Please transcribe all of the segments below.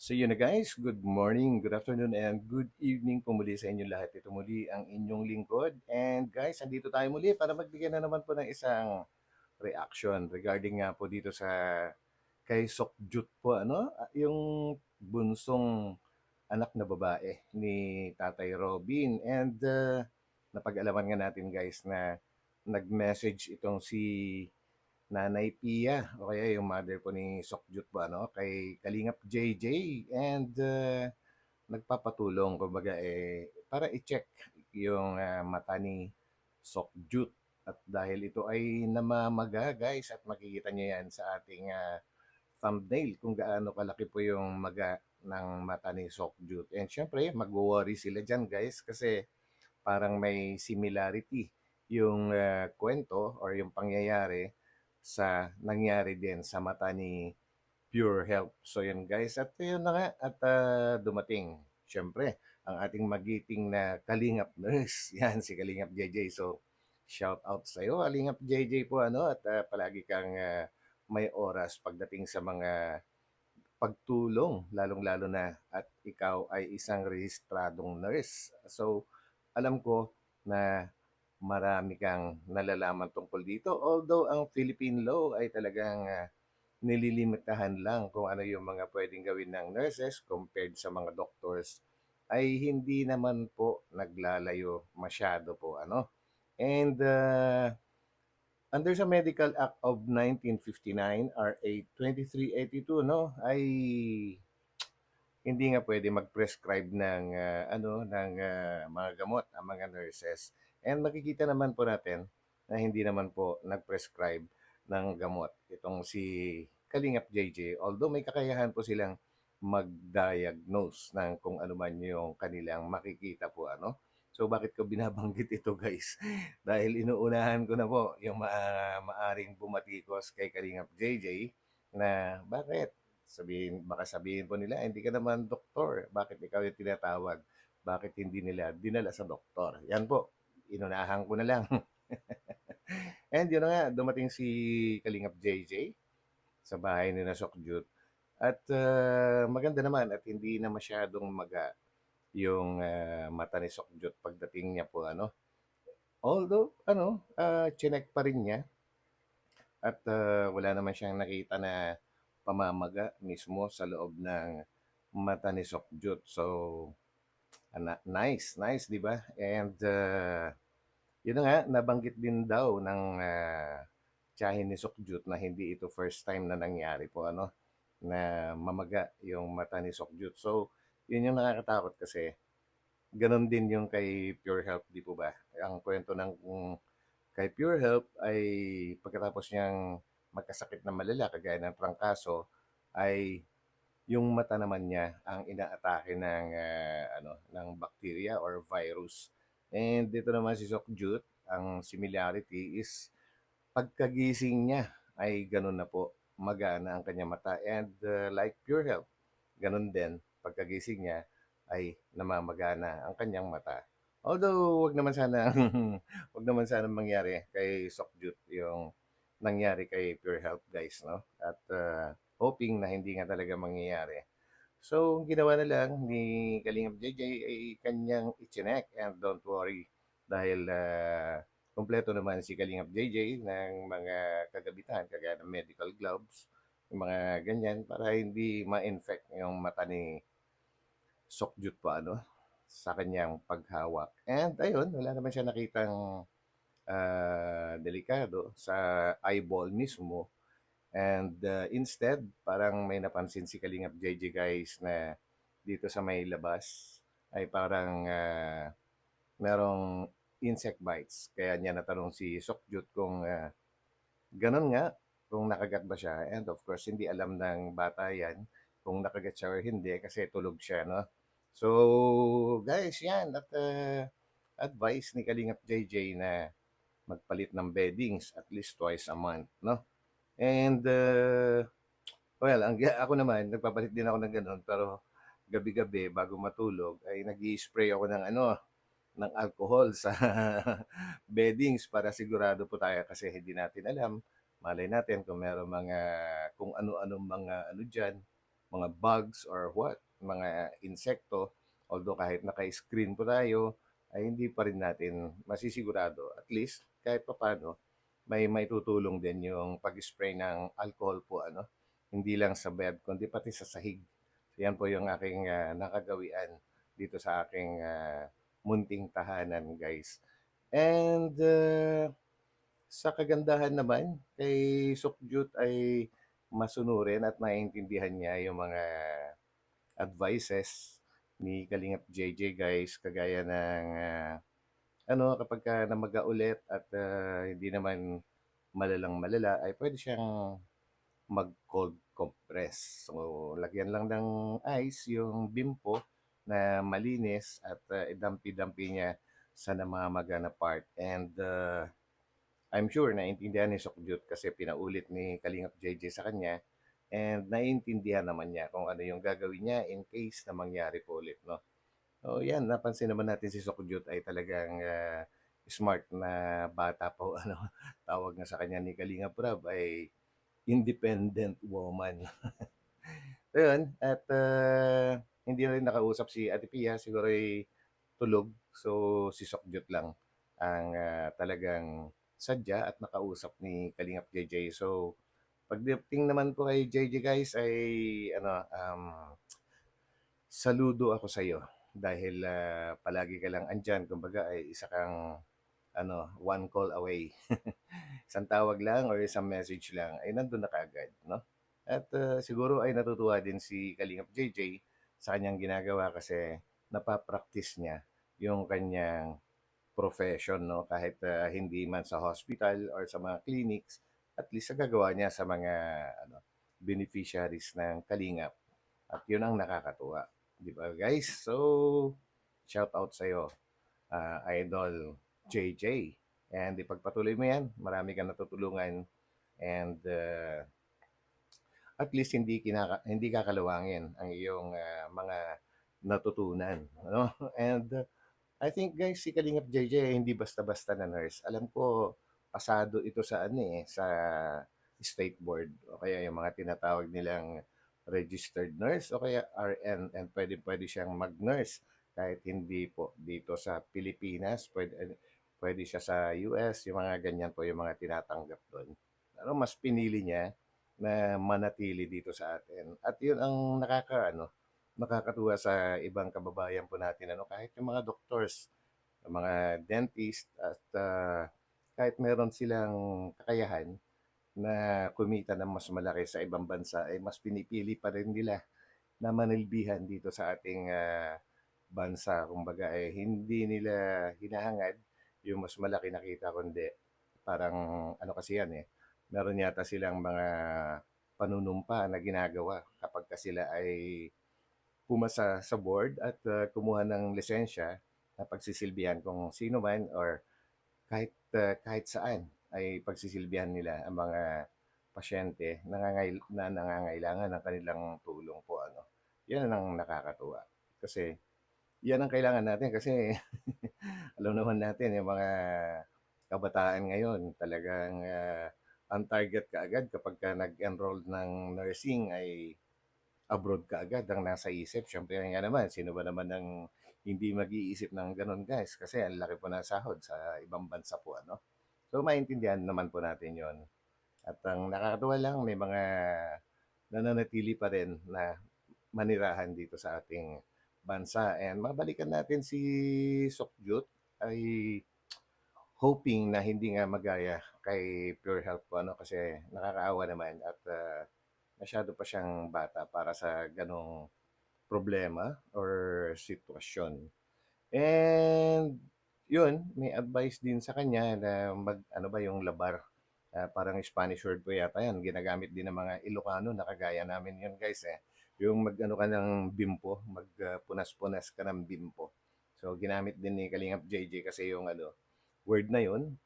So yun na guys, good morning, good afternoon, and good evening po muli sa inyo lahat. Ito muli ang inyong lingkod. And guys, andito tayo muli para magbigay na naman po ng isang reaction regarding nga po dito sa kay Sokjut po, ano? Yung bunsong anak na babae ni Tatay Robin. And napag-alaman nga natin guys na nag-message itong si Nanay Pia o kaya yung mother po ni Sokjut po ano kay Kalingap JJ and nagpapatulong kumbaga para i-check yung mata ni Sokjut at dahil ito ay namamaga guys at makikita niyo yan sa ating thumbnail kung gaano kalaki po yung maga ng mata ni Sokjut. And syempre, mag-worry sila dyan guys kasi parang may similarity yung kwento or yung pangyayari sa nangyari din sa mata ni Pure Health. So yun guys, at yun na nga, at dumating, syempre, ang ating magiting na Kalingap nurse. Yan, si Kalingap JJ. So, shout out sa iyo, Kalingap JJ po, ano, at palagi kang may oras pagdating sa mga pagtulong, lalong-lalo na at ikaw ay isang rehistradong nurse. So, alam ko na marami kang nalalaman tungkol dito. Although ang Philippine law ay talagang nililimitahan lang kung ano yung mga pwedeng gawin ng nurses compared sa mga doctors ay hindi naman po naglalayo masyado po ano. And under sa Medical Act of 1959 RA 2382 no ay hindi nga pwede mag-prescribe ng mga gamot ang mga nurses. And makikita naman po natin na hindi naman po nag-prescribe ng gamot itong si Kalingap JJ. Although may kakayahan po silang mag-diagnose ng kung ano man yung kanilang makikita po ano. So bakit ko binabanggit ito guys? Dahil inuunahan ko na po yung maaring bumatikos kay Kalingap JJ na bakit baka sabihin po nila, hindi ka naman doktor. Bakit ikaw yung tinatawag? Bakit hindi nila dinala sa doktor? Yan po, inunahan ko na lang. And yun na nga, dumating si Kalingap JJ sa bahay ni na Sokjut. At maganda naman at hindi na masyadong maga yung mata ni Sokjut pagdating niya po ano. Although, chinek pa rin niya at wala naman siyang nakita na pamamaga mismo sa loob ng mata ni Sokjut. So, nice, nice, di ba? And yun na nga, nabanggit din daw ng tiyahin ni Sokjut na hindi ito first time na nangyari po, ano, na mamaga yung mata ni Sokjut. So, yun yung nakakatakot kasi ganon din yung kay Pure Health, di po ba? Ang kwento ng kay Pure Health ay pagkatapos niyang magkasakit na malala, kagaya ng trangkaso, ay yung mata naman niya ang inaatake ng ng bacteria or virus. And dito naman si Sokjut, ang similarity is pagkagising niya ay ganun na po, magana ang kanyang mata. And like Pure Health, ganun din, pagkagising niya ay namamagana ang kanyang mata. Although wag naman sana wag naman sana mangyari kay Sokjut yung nangyari kay Pure Health guys, no? At hoping na hindi nga talaga mangyayari. So, ang ginawa na lang ni Kalingap JJ ay kanyang ichinek and don't worry dahil kompleto naman si Kalingap JJ ng mga kagabitan kagaya ng medical gloves, yung mga ganyan para hindi ma-infect yung mata ni Sokjut pa ano sa kanyang paghawak. And ayun, wala naman siya nakitang delikado sa eyeball mismo. And instead, parang may napansin si Kalingap JJ guys na dito sa may labas ay parang merong insect bites. Kaya niya natanong si Sokjut kung ganun nga, kung nakagat ba siya. And of course, hindi alam ng bata yan kung nakagat siya or hindi kasi tulog siya, no? So, guys, yan. At advice ni Kalingap JJ na magpalit ng beddings at least twice a month, no? And well, ako naman, nagpapalit din ako ng gano'n, pero gabi-gabi bago matulog ay nag spray ako ng ng alcohol sa beddings para sigurado po tayo kasi hindi natin alam. Malay natin kung meron kung ano-anong mga ano diyan, mga bugs or what, mga insekto. Although kahit naka-screen po tayo, ay hindi pa rin natin masisigurado. At least, kahit papaano, may tutulong din yung pag-spray ng alcohol po, ano, hindi lang sa bed, kundi pati sa sahig. So, yan po yung aking nakagawian dito sa aking munting tahanan, guys. And sa kagandahan naman, kay Sukjut ay masunurin at naiintindihan niya yung mga advices ni Kalingap JJ, guys, kagaya ng ano, kapag ka namaga ulit at hindi naman malalang malala, ay pwede siyang mag-cold compress. So, lagyan lang ng ice yung bimpo na malinis at idampi-dampi niya sa namamaga na part. And I'm sure naiintindihan ni Sukjut kasi pinaulit ni Kalingap JJ sa kanya and naiintindihan naman niya kung ano yung gagawin niya in case na mangyari po ulit, no? So, yan, napansin naman natin si Sukjut ay talagang smart na bata po, ano, tawag nga sa kanya ni Kalingap Rab ay independent woman. So, yun, at hindi na rin nakausap si Ate Pia, siguro ay tulog. So, si Sokjut lang ang talagang sadya at nakausap ni Kalingap JJ. So, pagdating naman po kay JJ, guys, ay ano, saludo ako sa iyo dahil palagi ka lang andyan. Kumbaga ay isa kang ano, one call away. Isang tawag lang or isang message lang ay nandun na kaagad, no? At siguro ay natutuwa din si Kalingap JJ sa kanyang ginagawa kasi napapractice niya yung kanyang profession, no? Kahit hindi man sa hospital or sa mga clinics, at least sa gagawa niya sa mga ano, beneficiaries ng Kalingap. At yun ang nakakatuwa. Di ba, guys? So, shout out sa'yo, Idol JJ. And ipagpatuloy mo yan. Marami kang natutulungan. And at least hindi kakalawangin ang iyong mga natutunan. Ano? And I think, guys, si Kalingap JJ hindi basta-basta na nurse. Alam ko, pasado ito sa ano sa state board o kaya yung mga tinatawag nilang registered nurse o kaya RN, and pwede siyang mag-nurse kahit hindi po dito sa Pilipinas. Pwede siya sa US, yung mga ganyan po yung mga tinatanggap doon. Pero mas pinili niya na manatili dito sa atin. At yun ang nakakatuwa sa ibang kababayan po natin, ano, kahit yung mga doctors, yung mga dentist, at kahit meron silang kakayahan na kumita ng mas malaki sa ibang bansa, ay mas pinipili pa rin nila na manilbihan dito sa ating bansa. Kumbaga, hindi nila hinahangad yung mas malaki na kita, kundi parang ano kasi yan meron yata silang mga panunumpa na ginagawa kapag ka sila ay pumasa sa board at kumuha ng lisensya na pagsisilbihan kung sino man or kahit saan ay pagsisilbihan nila ang mga pasyente na nangangailangan ng kanilang tulong po, ano. Yan ang nakakatuwa. Kasi yan ang kailangan natin kasi alam naman natin yung mga kabataan ngayon talagang ang target kaagad kapag ka nag-enroll ng nursing ay abroad ka agad ang nasa isip. Siyempre nga naman, sino ba naman ang hindi mag-iisip ng gano'n, guys? Kasi ang laki po ng sahod sa ibang bansa po, ano? So, maintindihan naman po natin yon. At ang nakakatuwa lang, may mga nananatili pa rin na manirahan dito sa ating bansa. And mabalikan natin si Sokjut ay hoping na hindi nga magaya kay Pure Health po, ano, kasi nakakaawa naman at masyado pa siyang bata para sa ganong problema or sitwasyon. And yun, may advice din sa kanya na ano ba yung labar. Parang Spanish word po yata yan. Ginagamit din ng mga Ilocano na kagaya namin yun, guys. Yung mag-ano ka ng bimpo, magpunas-punas ka ng bimpo. So, ginamit din ni Kalingap JJ kasi yung word na yun.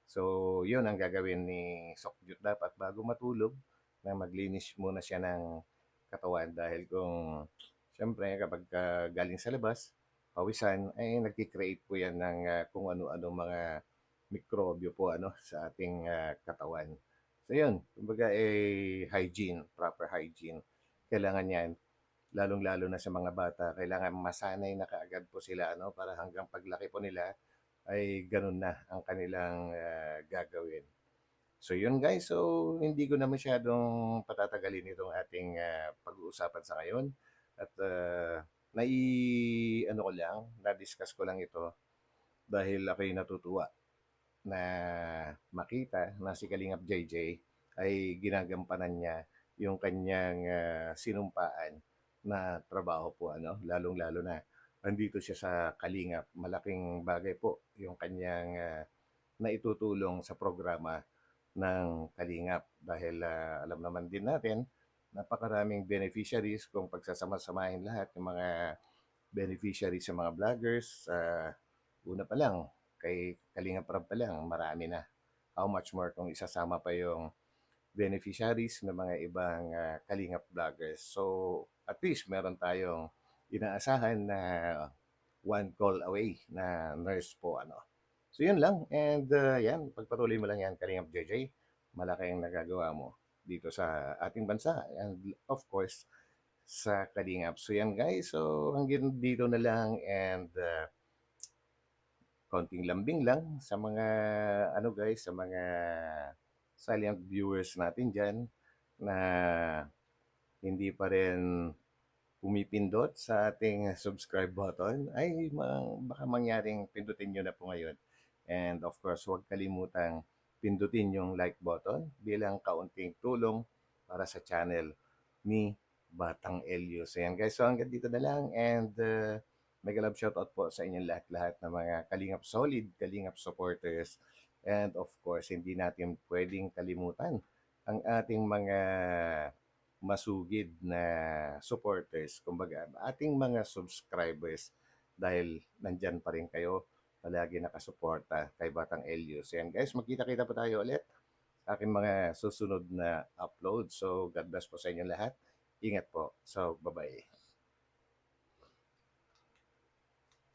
So, yun ang gagawin ni Sokjut dapat bago matulog na maglinis muna siya ng katawan dahil kung siyempre kapag galing sa labas, pawisan, ay nagki-create po yan ng kung ano-ano mga mikrobyo po, ano, sa ating katawan. So yun, kumbaga hygiene, proper hygiene. Kailangan yan lalong-lalo na sa mga bata, kailangan masanay na kaagad po sila ano, para hanggang paglaki po nila ay gano'n na ang kanilang, gagawin. So yun guys, so hindi ko na masyadong patatagalin itong ating, pag-uusapan sa ngayon at, ano ko lang, na-discuss ko lang ito dahil ako'y natutuwa na makita na si Kalingap JJ ay ginagampanan niya yung kanyang, sinumpaan na trabaho po ano, lalong-lalo na andito siya sa Kalingap. Malaking bagay po yung kanyang, naitutulong sa programa ng Kalingap dahil, alam naman din natin napakaraming beneficiaries kung pagsasama-samahin lahat yung mga beneficiaries sa mga vloggers. Una pa lang, kay Kalingap Rab pa lang, marami na. How much more kung isasama pa yung beneficiaries ng mga ibang Kalingap vloggers. So, at least meron tayong inaasahan na one call away na nurse po. Ano. So, yun lang. And yan, pagpatuloy mo lang yan, Kalingap JJ. Malaking nagagawa mo dito sa ating bansa. And of course, sa Kalingap. So, yan guys. So, hanggang dito na lang. And konting lambing lang sa mga ano guys, sa mga silent viewers natin diyan na hindi pa rin pumipindot sa ating subscribe button ay baka mangyaring pindutin nyo na po ngayon. And of course, huwag kalimutang pindutin yung like button bilang kaunting tulong para sa channel ni Batang Elio. So yan guys, so hanggang dito na lang and mega love shoutout po sa inyong lahat-lahat ng mga Kalingap Solid, Kalingap supporters. And of course, hindi natin pwedeng kalimutan ang ating mga masugid na supporters, kumbaga ating mga subscribers dahil nandyan pa rin kayo palagi nakasuporta kay Batang Elios. Yan guys, magkita-kita pa tayo ulit sa aking mga susunod na upload. So God bless po sa inyo lahat. Ingat po. So bye-bye.